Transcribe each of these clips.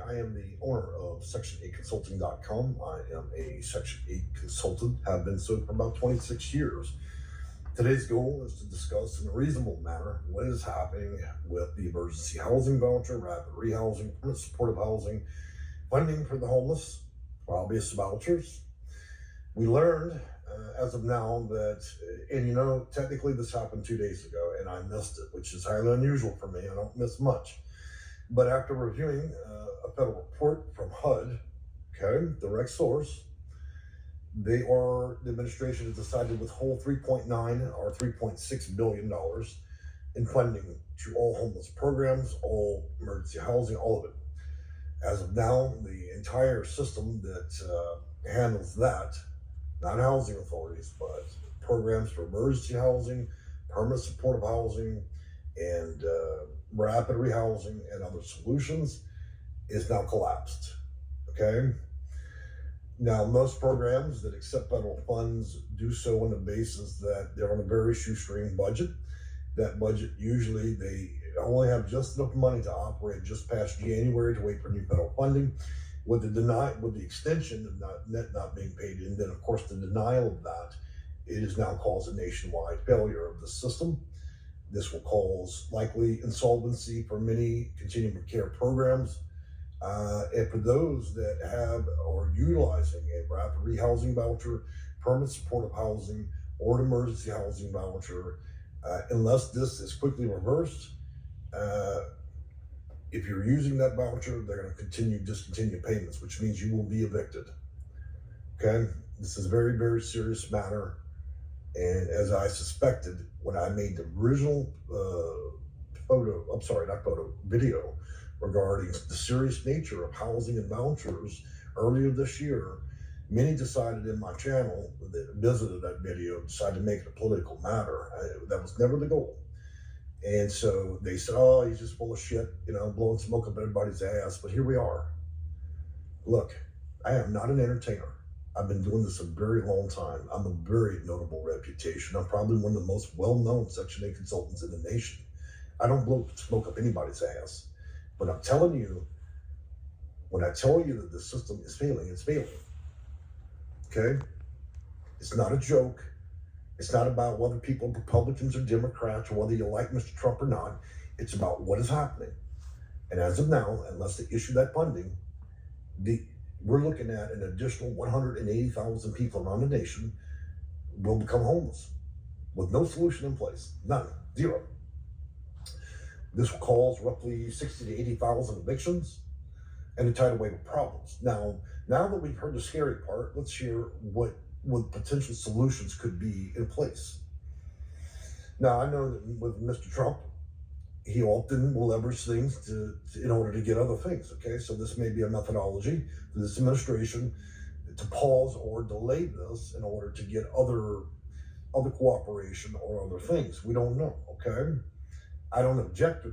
I am the owner of Section8Consulting.com. I am a Section 8 consultant, have been so for about 26 years. Today's goal is to discuss in a reasonable manner what is happening with the emergency housing voucher, rapid rehousing, permanent supportive housing, funding for the homeless, obvious vouchers. We learned as of now that, and technically this happened 2 days ago and I missed it, which is highly unusual for me. I don't miss much. But after reviewing a federal report from HUD, okay, direct source, the administration has decided to withhold $3.9 or $3.6 billion in funding to all homeless programs, all emergency housing, all of it. As of now, the entire system that handles that, not housing authorities, but programs for emergency housing, permanent supportive housing, and rapid rehousing and other solutions, is now collapsed. Okay. Now, most programs that accept federal funds do so on the basis that they're on a very shoestring budget. That budget, usually they only have just enough money to operate just past January to wait for new federal funding. With the extension of not being paid, and then of course the denial of that, it has now caused a nationwide failure of the system. This will cause likely insolvency for many continuum of care programs. And for those that have or are utilizing a rapid rehousing voucher, permanent supportive housing, or an emergency housing voucher, unless this is quickly reversed, if you're using that voucher, they're going to discontinue payments, which means you will be evicted. Okay, this is a very, very serious matter. And as I suspected when I made the original video regarding the serious nature of housing and vouchers earlier this year, many decided in my channel that visited that video, decided to make it a political matter. That was never the goal. And so they said, oh, he's just full of shit, blowing smoke up everybody's ass. But here we are. Look, I am not an entertainer. I've been doing this a very long time. I'm a very notable reputation. I'm probably one of the most well-known Section 8 consultants in the nation. I don't blow smoke up anybody's ass. But I'm telling you, when I tell you that the system is failing, it's failing. Okay? It's not a joke. It's not about whether people are Republicans or Democrats or whether you like Mr. Trump or not. It's about what is happening. And as of now, unless they issue that funding, we're looking at an additional 180,000 people around the nation will become homeless with no solution in place. None. Zero. This will cause roughly 60 to 80,000 evictions and a tidal wave of problems. Now that we've heard the scary part, let's hear what potential solutions could be in place. Now, I know that with Mr. Trump, he often will leverage things in order to get other things, okay? So this may be a methodology for this administration to pause or delay this in order to get other cooperation or other things. We don't know, okay? I don't object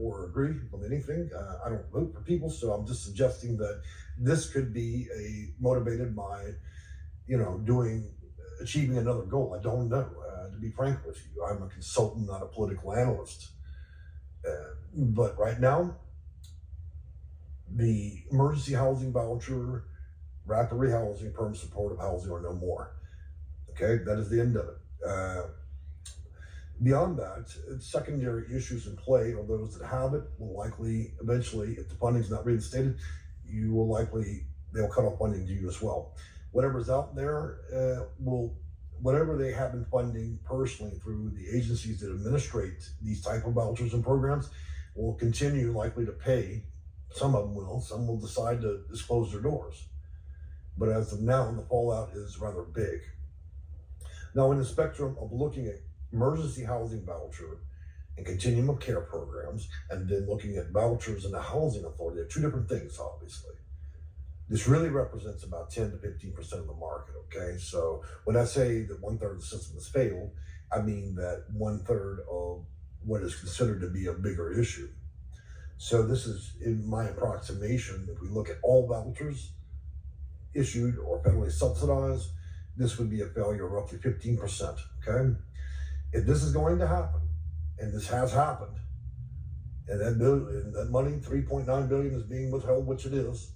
or agree with anything. I don't vote for people, so I'm just suggesting that this could be motivated by, achieving another goal. I don't know. To be frank with you, I'm a consultant, not a political analyst. But right now, the emergency housing voucher, rapid rehousing, permanent supportive housing are no more. Okay, that is the end of it. Beyond that, secondary issues in play are those that have it will likely, eventually, if the funding is not reinstated, they'll cut off funding to you as well. Whatever's out there whatever they have been funding personally through the agencies that administrate these type of vouchers and programs will continue likely to pay. Some of them will. Some will decide to just close their doors. But as of now, the fallout is rather big. Now, in the spectrum of looking at emergency housing voucher and continuum of care programs, and then looking at vouchers and the housing authority, they're two different things, obviously. This really represents about 10 to 15% of the market, okay? So when I say that 1/3 of the system has failed, I mean that 1/3 of what is considered to be a bigger issue. So this is, in my approximation, if we look at all vouchers issued or federally subsidized, this would be a failure of roughly 15%, okay? If this is going to happen, and this has happened, and that money, 3.9 billion, is being withheld, which it is,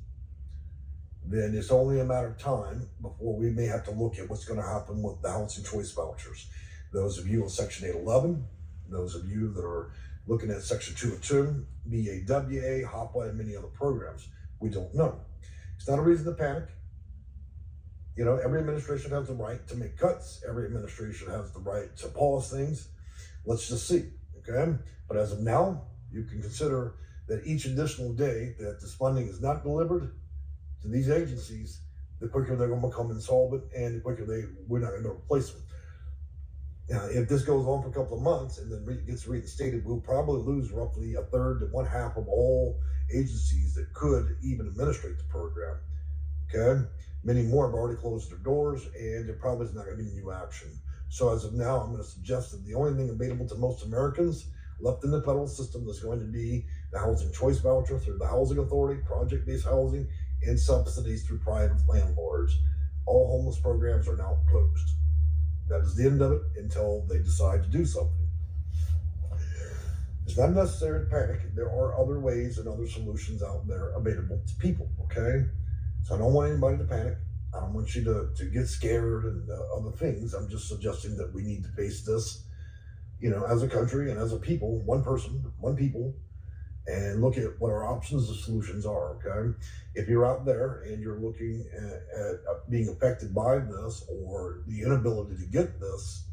then it's only a matter of time before we may have to look at what's going to happen with the housing choice vouchers. Those of you on Section 811, those of you that are looking at Section 202, BAWA, HOPWA, and many other programs, we don't know. It's not a reason to panic. You know, every administration has the right to make cuts. Every administration has the right to pause things. Let's just see, okay? But as of now, you can consider that each additional day that this funding is not delivered to these agencies, the quicker they're going to become insolvent, and the quicker we're not going to replace them. Now, if this goes on for a couple of months and then gets reinstated, we'll probably lose roughly a third to one half of all agencies that could even administrate the program. Okay, many more have already closed their doors, and there probably is not going to be new action. So as of now, I'm going to suggest that the only thing available to most Americans left in the federal system is going to be the housing choice voucher through the housing authority, project-based housing, and subsidies through private landlords. All homeless programs are now closed. That is the end of it until they decide to do something. It's not necessary to panic. There are other ways and other solutions out there available to people, okay? So I don't want anybody to panic. I don't want you to get scared and other things. I'm just suggesting that we need to face this, you know, as a country and as a people, one person, one people, and look at what our options and solutions are, okay? If you're out there and you're looking at being affected by this or the inability to get this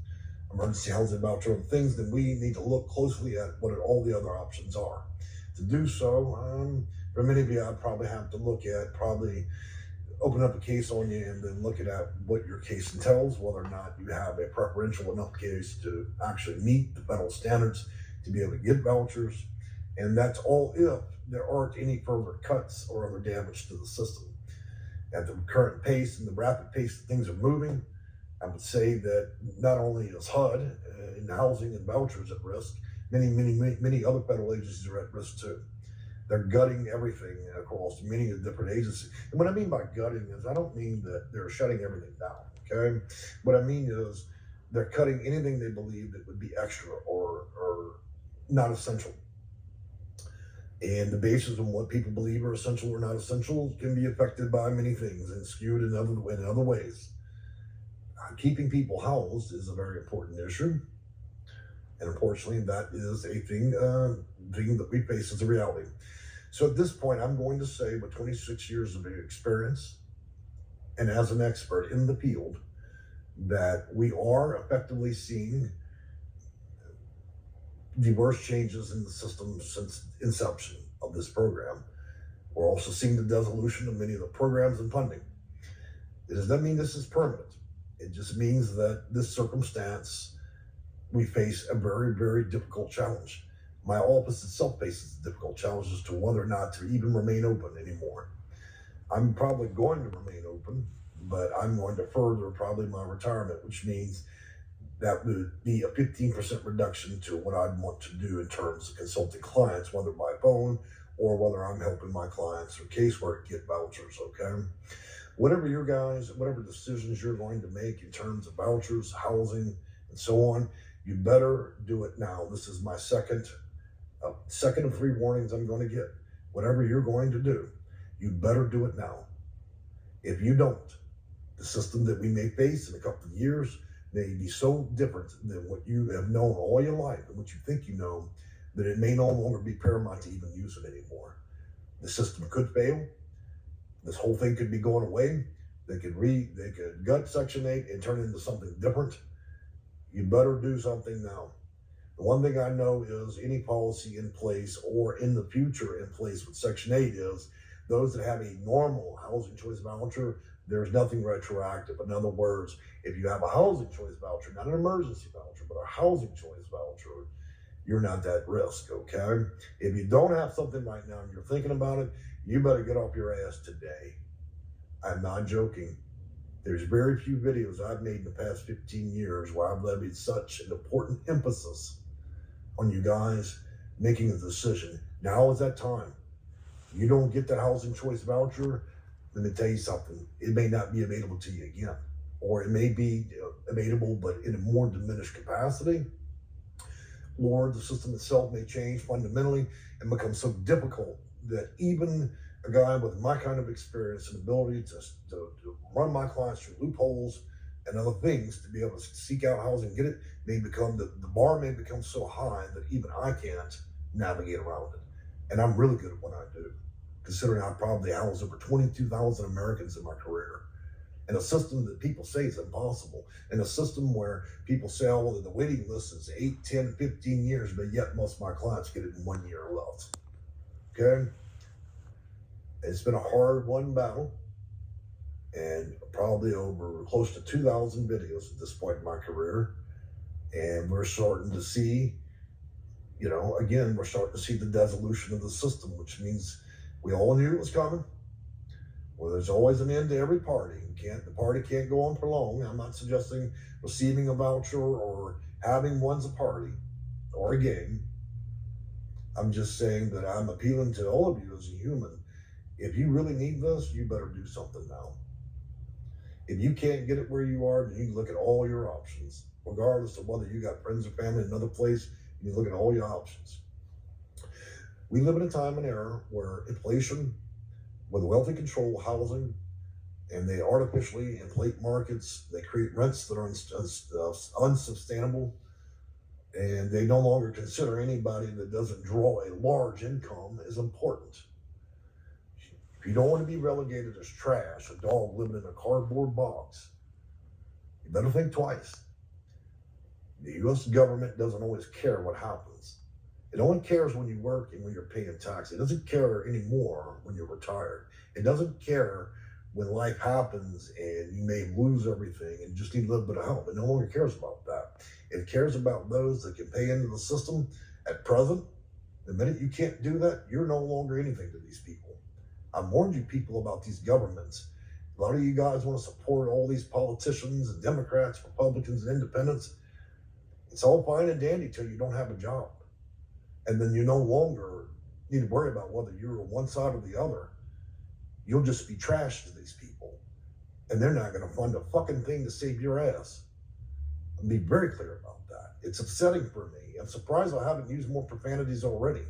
emergency housing voucher and things, then we need to look closely at what all the other options are. To do so, for many of you, I'd probably have to open up a case on you and then look at what your case entails, whether or not you have a preferential enough case to actually meet the federal standards to be able to get vouchers. And that's all if there aren't any further cuts or other damage to the system. At the current pace and the rapid pace that things are moving, I would say that not only is HUD in housing and vouchers at risk, many other federal agencies are at risk too. They're gutting everything across many of the different agencies. And what I mean by gutting is I don't mean that they're shutting everything down, okay? What I mean is they're cutting anything they believe that would be extra or not essential. And the basis on what people believe are essential or not essential can be affected by many things and skewed in other ways. Keeping people housed is a very important issue. And unfortunately, that is a thing that we face as a reality. So at this point, I'm going to say with 26 years of experience and as an expert in the field, that we are effectively seeing the worst changes in the system since inception of this program. We're also seeing the dissolution of many of the programs and funding. It does not mean this is permanent. It just means that this circumstance, we face a very, very difficult challenge. My office itself faces a difficult challenge as to whether or not to even remain open anymore. I'm probably going to remain open, but I'm going to further probably my retirement, which means that would be a 15% reduction to what I'd want to do in terms of consulting clients, whether by phone or whether I'm helping my clients or casework get vouchers, okay? Whatever decisions you're going to make in terms of vouchers, housing, and so on, you better do it now. This is my second of 3 warnings I'm going to get. Whatever you're going to do, you better do it now. If you don't, the system that we may face in a couple of years may be so different than what you have known all your life and what you think you know, that it may no longer be paramount to even use it anymore. The system could fail. This whole thing could be going away. They could gut Section 8 and turn it into something different. You better do something now. The one thing I know is any policy in place or in the future in place with Section 8 is those that have a normal housing choice voucher, there's nothing retroactive. In other words, if you have a housing choice voucher, not an emergency voucher, but a housing choice voucher, you're not at risk, okay? If you don't have something right now and you're thinking about it, you better get off your ass today. I'm not joking. There's very few videos I've made in the past 15 years where I've levied such an important emphasis on you guys making a decision. Now is that time. You don't get that housing choice voucher, let me tell you something. It may not be available to you again, or it may be available, but in a more diminished capacity, or the system itself may change fundamentally and become so difficult that even a guy with my kind of experience and ability to run my clients through loopholes and other things to be able to seek out housing and get it may become, the bar may become so high that even I can't navigate around it. And I'm really good at what I do, considering I probably housed over 22,000 Americans in my career. In a system that people say is impossible, in a system where people say, oh, well, the waiting list is 8, 10, 15 years, but yet most of my clients get it in 1 year or less. Okay? It's been a hard-won battle, and probably over close to 2,000 videos at this point in my career. And we're starting to see, again, we're starting to see the dissolution of the system, which means we all knew it was coming. Well, there's always an end to every party. The party can't go on for long. I'm not suggesting receiving a voucher or having one's a party or a game. I'm just saying that I'm appealing to all of you as a human. If you really need this, you better do something now. If you can't get it where you are, then you look at all your options, regardless of whether you got friends or family in another place. You look at all your options. We live in a time and era where inflation, with wealthy control housing, and they artificially inflate markets. They create rents that are unsustainable, and they no longer consider anybody that doesn't draw a large income as important. If you don't want to be relegated as trash, a dog living in a cardboard box, you better think twice. The U.S. government doesn't always care what happens. It only cares when you work and when you're paying tax. It doesn't care anymore when you're retired. It doesn't care when life happens and you may lose everything and just need a little bit of help. It no longer cares about that. It cares about those that can pay into the system at present. The minute you can't do that, you're no longer anything to these people. I've warned you people about these governments. A lot of you guys want to support all these politicians and Democrats, Republicans, and independents. It's all fine and dandy till you don't have a job. And then you no longer need to worry about whether you're on one side or the other. You'll just be trash to these people. And they're not going to fund a fucking thing to save your ass. I'll be very clear about that. It's upsetting for me. I'm surprised I haven't used more profanities already.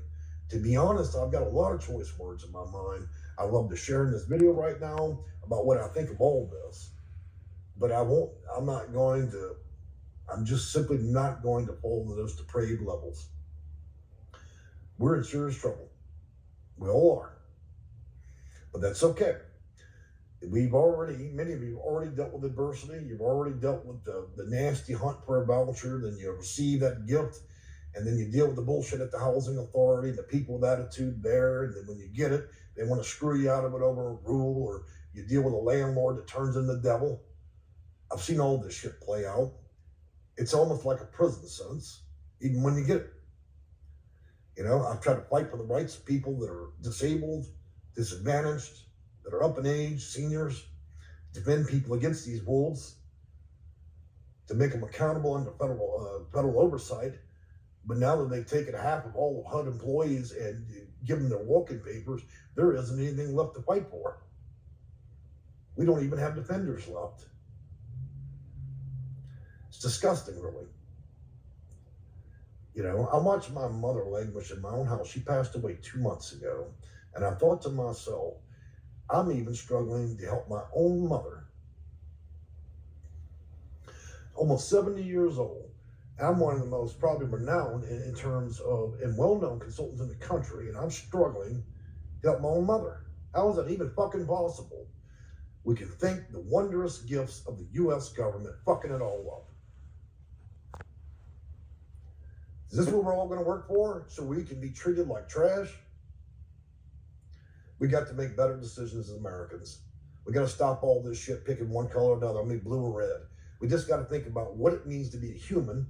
To be honest, I've got a lot of choice words in my mind. I love to share in this video right now about what I think of all this. But I'm just simply not going to fall to those depraved levels. We're in serious trouble. We all are. But that's okay. Many of you have already dealt with adversity. You've already dealt with the nasty hunt for a voucher. Then you receive that gift. And then you deal with the bullshit at the housing authority, the people with attitude there. And then when you get it, they want to screw you out of it over a rule. Or you deal with a landlord that turns into the devil. I've seen all this shit play out. It's almost like a prison sentence, even when you get it. I've tried to fight for the rights of people that are disabled, disadvantaged, that are up in age, seniors, defend people against these wolves, to make them accountable under federal oversight. But now that they've taken half of all of HUD employees and given them their walking papers, there isn't anything left to fight for. We don't even have defenders left. It's disgusting, really. I watched my mother languish in my own house. She passed away 2 months ago. And I thought to myself, I'm even struggling to help my own mother. Almost 70 years old. I'm one of the most probably renowned in terms of, and well-known consultants in the country, and I'm struggling to help my own mother. How is that even fucking possible? We can thank the wondrous gifts of the U.S. government fucking it all up. Is this what we're all going to work for? So we can be treated like trash? We got to make better decisions as Americans. We got to stop all this shit picking one color or another, blue or red. We just got to think about what it means to be a human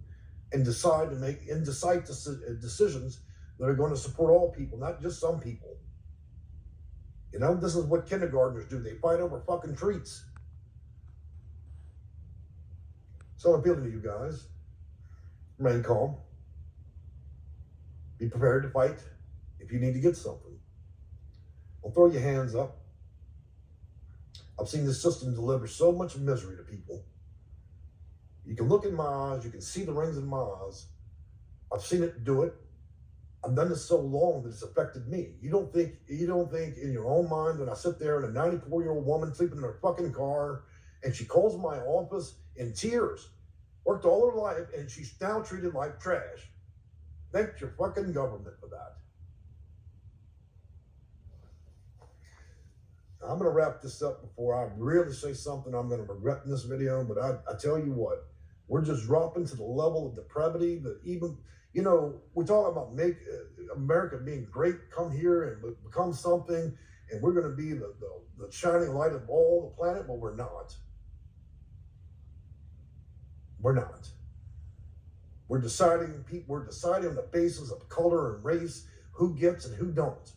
and decide to make decisions that are going to support all people, not just some people. This is what kindergartners do. They fight over fucking treats. So I'm appealing to you guys. Remain calm. Be prepared to fight if you need to get something. Don't throw your hands up. I've seen this system deliver so much misery to people. You can look in my eyes, you can see the rings in my eyes. I've seen it do it. I've done this so long that it's affected me. You don't think in your own mind when I sit there and a 94-year-old woman sleeping in her fucking car and she calls my office in tears, worked all her life, and she's now treated like trash. Thank your fucking government for that. I'm going to wrap this up before I really say something I'm going to regret in this video, but I tell you what, we're just dropping to the level of depravity that even, we're talking about make America being great, come here and become something, and we're going to be the shining light of all the planet, but we're not. We're not. We're deciding on the basis of color and race who gets and who don't.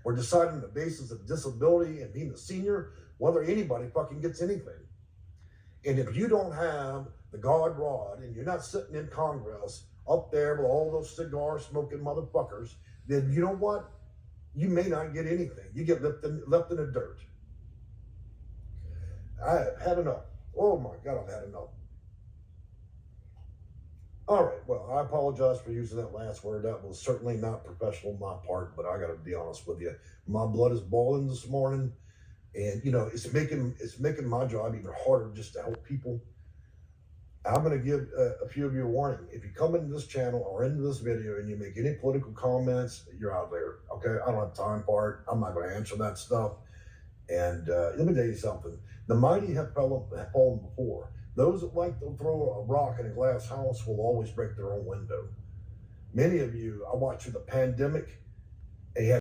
We're deciding on the basis of disability and being a senior, whether anybody fucking gets anything. And if you don't have the God rod and you're not sitting in Congress up there with all those cigar smoking motherfuckers, then you know what? You may not get anything. You get left in the dirt. I have had enough. Oh my God, I've had enough. All right, well, I apologize for using that last word. That was certainly not professional on my part, but I got to be honest with you. My blood is boiling this morning, and it's making my job even harder just to help people. I'm going to give a few of you a warning. If you come into this channel or into this video and you make any political comments, you're out there. Okay, I don't have time for it. I'm not going to answer that stuff. And let me tell you something. The mighty have fallen before. Those that like to throw a rock in a glass house will always break their own window. Many of you, I watched through the pandemic, and you had